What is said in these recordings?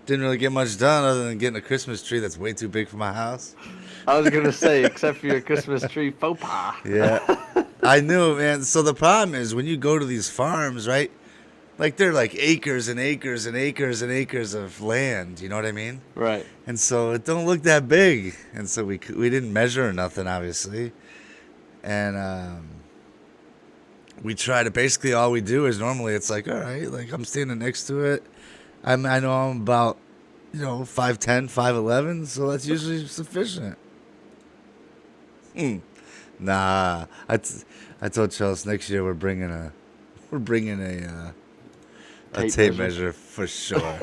Didn't really get much done other than getting a Christmas tree that's way too big for my house. I was gonna say, except for your Christmas tree faux pas. Yeah. I knew, man. So the problem is when you go to these farms, right? Like they're like acres and acres and acres and acres of land. You know what I mean? Right. And so it don't look that big. And so we didn't measure or nothing, obviously. And we try to basically all we do is normally it's like, all right, like I'm standing next to it. I know I'm about 5'10", 5'11", so that's usually sufficient. Nah, I told Chelsea next year we're bringing a tape measure for sure.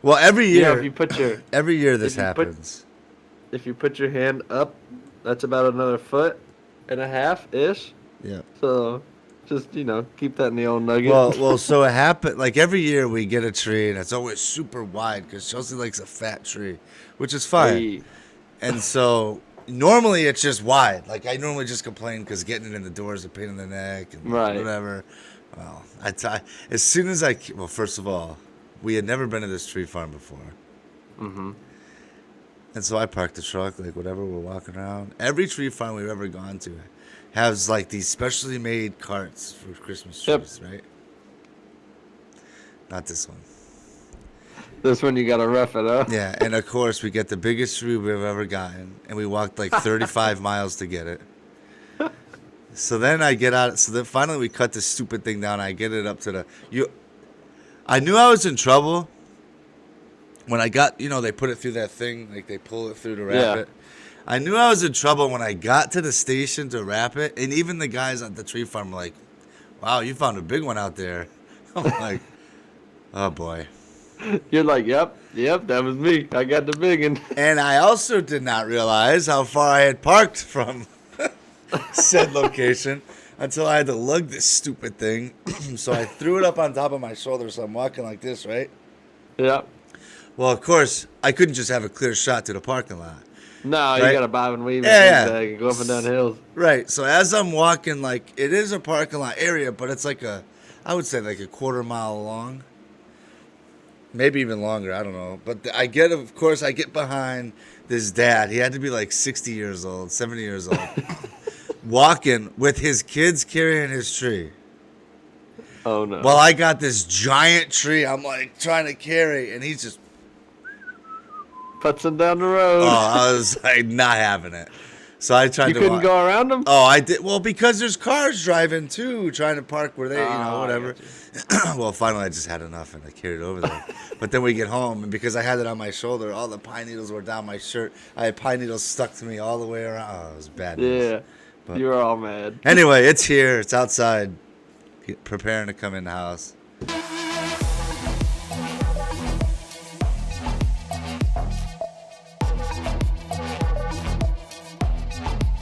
Well, every year, if you put your every year this happens. If you put your hand up, that's about another 1.5 ish. Yeah. So, just keep that in the old nugget. Well, so it happened. Like every year we get a tree, and it's always super wide because Chelsea likes a fat tree, which is fine. Hey. And so normally it's just wide. Like I normally just complain because getting it in the door is a pain in the neck and whatever. Well, as soon as first of all, we had never been to this tree farm before. Mm-hmm. And so I parked the truck, like whatever, we're walking around. Every tree farm we've ever gone to has like these specially made carts for Christmas trees, right? Not this one. This one you gotta rough it up. Yeah, and of course we get the biggest tree we've ever gotten, and we walked like 35 miles to get it. So then I get out. So then finally we cut this stupid thing down. I get it up to the. I knew I was in trouble when I got. They put it through that thing, like they pull it through to wrap it. I knew I was in trouble when I got to the station to wrap it, and even the guys at the tree farm were like, "Wow, you found a big one out there." I'm like, "Oh boy." You're like, yep, that was me. I got the big one. And I also did not realize how far I had parked from said location until I had to lug this stupid thing. So I threw it up on top of my shoulder, so I'm walking like this, right? Yeah. Well, of course, I couldn't just have a clear shot to the parking lot. No, right? You got to bob and weave and go up and down hills. Right. So as I'm walking, like, it is a parking lot area, but it's like I would say like a quarter mile long. Maybe even longer, I don't know. But I get behind this dad. He had to be like 60 years old, 70 years old, walking with his kids carrying his tree. Oh, no. Well, I got this giant tree I'm like trying to carry, and he's just puts him down the road. Oh, I was like not having it. So I tried You couldn't go around them? Oh, I did. Well, because there's cars driving too, trying to park where they, whatever. Well, finally I just had enough and I carried it over there. But then we get home, and because I had it on my shoulder, all the pine needles were down my shirt. I had pine needles stuck to me all the way around. Oh, it was bad news. Yeah, but you were all mad. Anyway, it's here. It's outside, preparing to come in the house.